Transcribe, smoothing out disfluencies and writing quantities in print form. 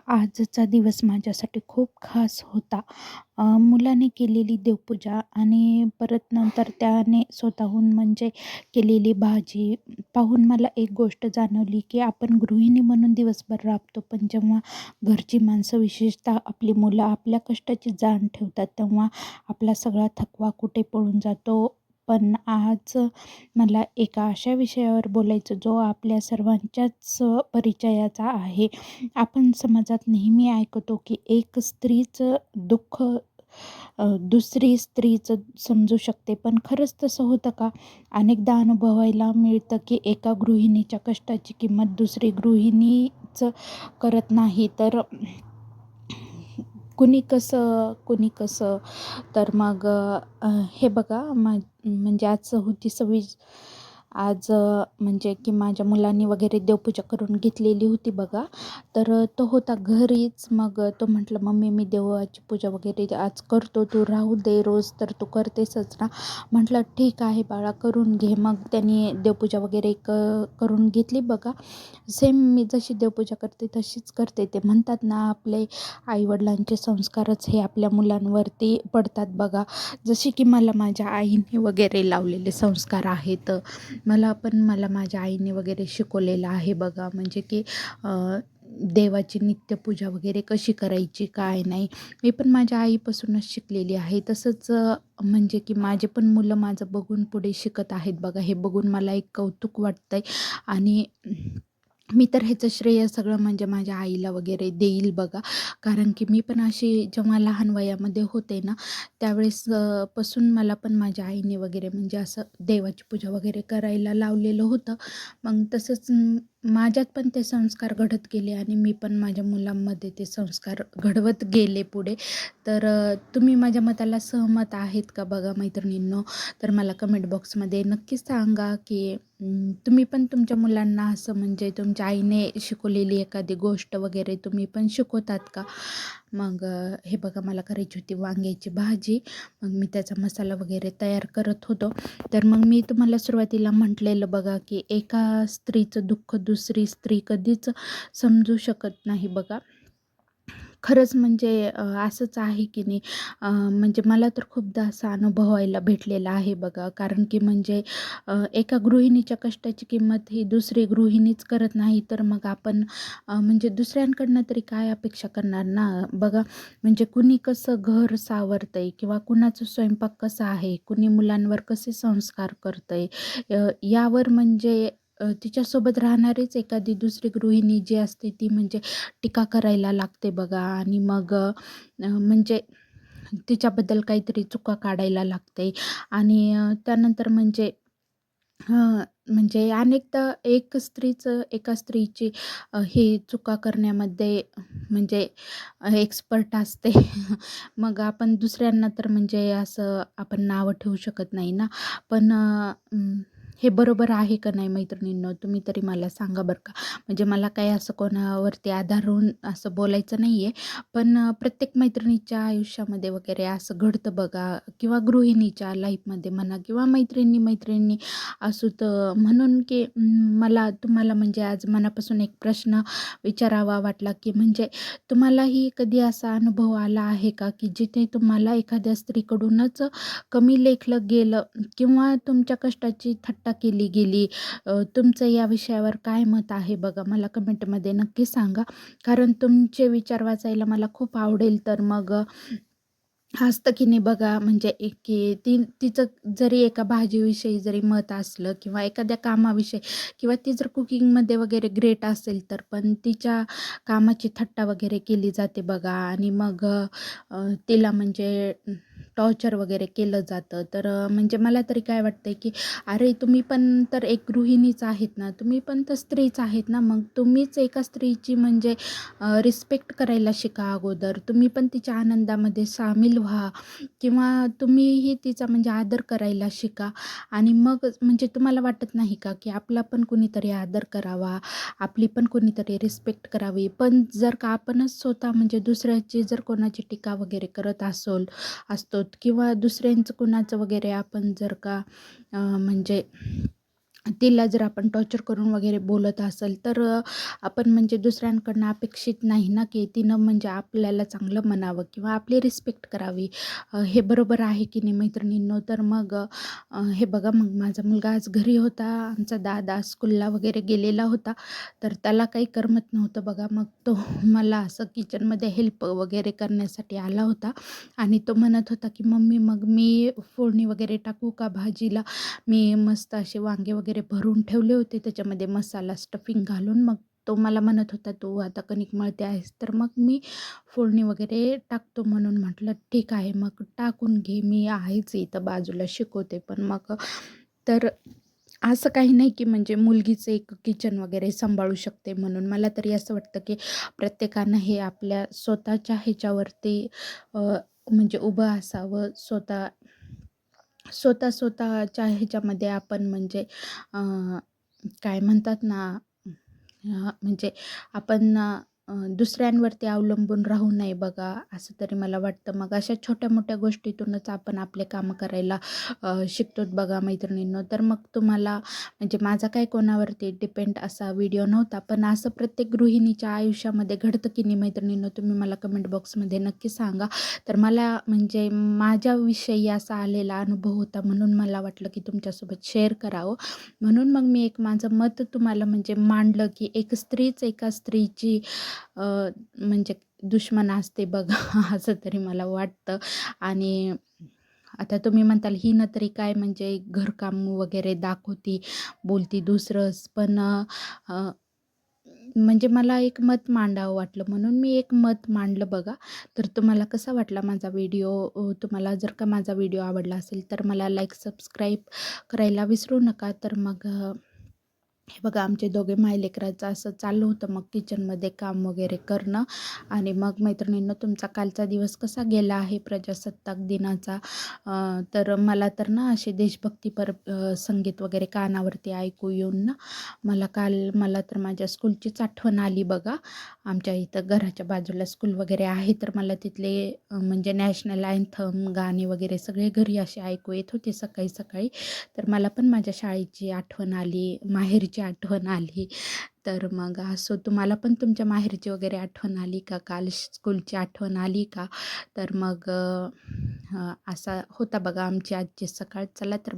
आजचा दिवस माझ्यासाठी खूप खास होता. मुलाने केलेली देवपूजा आणि परत नंतर त्याने स्वतःहून म्हणजे केलेली भाजी पाहून मला एक गोष्ट जाणवली, की आपण गृहिणी म्हणून दिवसभर राबतो, पण जेव्हा घरची माणसं विशेषतः आपली मुलं आपल्या कष्टाची जाण ठेवतात, तेव्हा आपला सगळा थकवा कुठे पळून जातो. पण आज मला एका अशा विषयावर बोलायचं जो आपल्या सर्वांच्याच परिचयाचा आहे. आपण समाजात नेहमी ऐकतो की एक स्त्रीचं दुःख दुसरी स्त्रीचं समजू शकते. पण खरंच तसं होतं का? अनेकदा अनुभवायला मिळतं की एका गृहिणीच्या कष्टाची किंमत दुसरी गृहिणीच करत नाही. तर कुणी कसं, कुणी कसं. तर मग हे बघा म्हणजे आज होती 26. आज म्हणजे की माझ्या मुलांनी वगैरे देवपूजा करून घेतलेली होती बघा. तर तो होता घरीच. मग तो म्हटलं, "मम्मी मी देवाची पूजा वगैरे आज करतो, तू राहू दे, रोज तर तू करतेसच ना." म्हटलं, "ठीक आहे बाळा, करून घे." मग त्यांनी देवपूजा वगैरे करून घेतली बघा. सेम मी जशी देवपूजा करते तशीच करते. ते म्हणतात ना, आपले आई-वडिलांचे संस्कारच हे आपल्या मुलांवरती पडतात बघा. जसे की मला माझ्या आईने वगैरे लावलेले संस्कार आहेत. मला माझ्या आईने वगैरे शिकवलेलं आहे बघा. म्हणजे की देवाची नित्यपूजा वगैरे कशी करायची, काय नाही. मी पण माझ्या आईपासूनच शिकलेली आहे. तसंच म्हणजे की माझे पण मुलं माझं बघून पुढे शिकत आहेत बघा. हे बघून मला एक कौतुक वाटतंय आणि मी तर ह्याचं श्रेय सगळं म्हणजे माझ्या आईला वगैरे देईल बघा. कारण की मी पण अशी जेव्हा लहान वयामध्ये होते ना, त्यावेळेस पासून मला पण माझ्या आईने वगैरे म्हणजे असं देवाची पूजा वगैरे करायला लावलेलं होतं. मग तसंच माझ्यात पण ते संस्कार घडत गेले आणि मी पण माझ्या मुलांमध्ये ते संस्कार घडवत गेले पुढे. तर तुम्ही माझ्या मताला सहमत आहेत का बघा मैत्रिणींनो? तर मला कमेंट बॉक्समध्ये नक्कीच सांगा, की तुम्ही पण तुमच्या मुलांना असं म्हणजे तुमच्या आईने शिकवलेली एखादी गोष्ट वगैरे तुम्ही पण शिकवतात का? मग हे बघा मला करायची होती वांग्याची भाजी. मग मी त्याचा मसाला वगैरे तयार करत होतो. तर मग मी तुम्हाला सुरुवातीला म्हटलेलं बघा, की एका स्त्रीचं दुःख दुसरी स्त्री कधीच समजू शकत नाही बघा. खरंच म्हणजे असंच आहे की नाही. म्हणजे मला तर खूपदा असा अनुभवायला भेटलेला आहे बघा. कारण की म्हणजे एका गृहिणीच्या कष्टाची किंमत ही दुसरी गृहिणीच करत नाही, तर मग आपण म्हणजे दुसऱ्यांकडनं तरी काय अपेक्षा करणार ना. बघा म्हणजे कुणी कसं घर सावरतंय किंवा कुणाचा स्वयंपाक कसा आहे, कुणी मुलांवर कसे संस्कार करतंय, यावर म्हणजे तिच्यासोबत राहणारीच एखादी दुसरी गृहिणी जी असते ती म्हणजे टीका करायला लागते बघा. आणि मग म्हणजे तिच्याबद्दल काहीतरी चुका काढायला लागते. आणि त्यानंतर म्हणजे म्हणजे अनेकदा एका स्त्रीची ही चुका करण्यामध्ये म्हणजे एक्सपर्ट असते. मग आपण दुसऱ्यांना तर म्हणजे असं आपण नावं ठेवू शकत नाही ना. पण हे बरोबर आहे का नाही मैत्रिणींनो? तुम्ही तरी मला सांगा बरं का. म्हणजे मला काही असं कोणावरती आधारून असं बोलायचं नाही आहे. पण प्रत्येक मैत्रिणीच्या आयुष्यामध्ये वगैरे असं घडतं बघा, किंवा गृहिणीच्या लाईफमध्ये म्हणा किंवा मैत्रिणी असू. तर म्हणून की मला तुम्हाला म्हणजे आज मनापासून एक प्रश्न विचारावा वाटला, की म्हणजे तुम्हालाही कधी असा अनुभव आला आहे का, की जिथे तुम्हाला एखाद्या स्त्रीकडूनच कमी लेखलं गेलं किंवा तुमच्या कष्टाची थट्टा केली गेली? तुमचं या विषयावर काय मत आहे बघा, मला कमेंटमध्ये नक्की सांगा. कारण तुमचे विचार वाचायला मला खूप आवडेल. तर मग असतं की नाही बघा, म्हणजे एक की तिचं जरी एका भाजीविषयी जरी मत असलं किंवा एखाद्या कामाविषयी किंवा ती जर कुकिंगमध्ये वगैरे ग्रेट असेल, तर पण तिच्या कामाची थट्टा वगैरे केली जाते बघा. आणि मग तिला म्हणजे टॉर्चर वगैरे केलं जातं. तर म्हणजे मला तरी काय वाटतंय, की अरे तुम्ही पण तर एक गृहिणीच आहेत ना, तुम्ही पण तर स्त्रीच आहेत ना, मग तुम्हीच एका स्त्रीची म्हणजे रिस्पेक्ट करायला शिका अगोदर. तुम्ही पण तिच्या आनंदामध्ये सामील व्हा किंवा तुम्हीही तिचा म्हणजे आदर करायला शिका. आणि मग म्हणजे तुम्हाला वाटत नाही का, की आपला पण कुणीतरी आदर करावा, आपली पण कोणीतरी रिस्पेक्ट करावी. पण जर का आपणच स्वतः म्हणजे दुसऱ्याची जर कोणाची टीका वगैरे करत असतो किंवा दुसऱ्यांचं कुणाचं वगैरे आपण जर का म्हणजे तिला जर आपण टॉर्चर करून वगैरे बोलत असेल तर आपण म्हणजे दुसऱ्यांकडनं अपेक्षित नाही ना, की तिनं म्हणजे आपल्याला चांगलं म्हणावं किंवा आपली रिस्पेक्ट करावी. हे बरोबर आहे की नाही मैत्रिणींनो? तर मग हे बघा, मग माझा मुलगा आज घरी होता. आमचा दादा स्कूलला वगैरे गेलेला होता. तर त्याला काही करमत नव्हतं बघा. मग तो मला असं किचनमध्ये हेल्प वगैरे करण्यासाठी आला होता आणि तो म्हणत होता, की "मम्मी, मग मी फोडणी वगैरे टाकू का भाजीला?" मी मस्त असे वांगे वगैरे भरून ठेवले होते, त्याच्यामध्ये मसाला स्टफिंग घालून. मग तो मला म्हणत होता, "तू आता कणिक मळते आहेस, तर मग मी फोडणी वगैरे टाकतो." म्हणून म्हटलं, "ठीक आहे, मग टाकून घे. मी आहेच इथं बाजूला शिकवते." पण मग तर असं काही नाही, की म्हणजे मुलगीच एक किचन वगैरे सांभाळू शकते म्हणून. मला तरी असं वाटतं, की प्रत्येकानं हे आपल्या स्वतःच्या ह्याच्यावरती अ, म्हणजे उभं असावं. स्वतःच्या ह्याच्यामध्ये आपण म्हणजे अ, काय म्हणतात ना, म्हणजे आपण दुसऱ्यांवरती अवलंबून राहू नये बघा, असं तरी मला वाटतं. मग अशा छोट्या-मोठ्या गोष्टीतूनच आपण आपले कामं करायला शिकतो बघा मैत्रिणींनो. तर मग तुम्हाला म्हणजे माझा काही कोणावरती डिपेंड असा व्हिडिओ नव्हता, पण असं प्रत्येक गृहिणीच्या आयुष्यामध्ये घडतं की नाही मैत्रिणींनो, तुम्ही मला कमेंट बॉक्समध्ये नक्की सांगा. तर मला म्हणजे माझ्याविषयी असा आलेला अनुभव होता म्हणून मला वाटलं की तुमच्यासोबत शेअर करावं. म्हणून मग मी एक माझं मत तुम्हाला म्हणजे मांडलं, की एक स्त्रीच एका स्त्रीची अ, म्हणजे दुश्मन असते बघा असं तरी मला वाटतं. आणि आता तुम्ही म्हणताल हिनं तरी काय म्हणजे घरकाम वगैरे दाखवती, बोलती दुसरंच. पण म्हणजे मला एक मत मांडावं वाटलं म्हणून मी एक मत मांडलं बघा. तर तुम्हाला कसा वाटला माझा व्हिडिओ? तुम्हाला जर का माझा व्हिडिओ आवडला असेल तर मला लाईक, सबस्क्राईब करायला विसरू नका. तर मग हे बघा, आमचे दोघे मायलेकराचं असं चाललं होतं मग किचनमध्ये काम वगैरे करणं. आणि मग मैत्रिणींनो, तुमचा कालचा दिवस कसा गेला आहे प्रजासत्ताक दिनाचा? तर मला तर ना असे देशभक्तीपर संगीत वगैरे कानावरती ऐकू येऊन ना, मला तर माझ्या स्कूलचीच आठवण आली बघा. आमच्या इथं घराच्या बाजूला स्कूल वगैरे आहे, तर मला तिथले म्हणजे नॅशनल अँथम गाणे वगैरे सगळे घरी असे ऐकू येत होते सकाळी सकाळी. तर मला पण माझ्या शाळेची आठवण आली, माहेरची आठवण आली. तर मग असं तुम्हाला पण तुमच्या माहेरची वगैरे आठवण आली का? काल स्कूलची आठवण आली का? तर मग असा होता बघा आमची आजची सकाळ. चला तर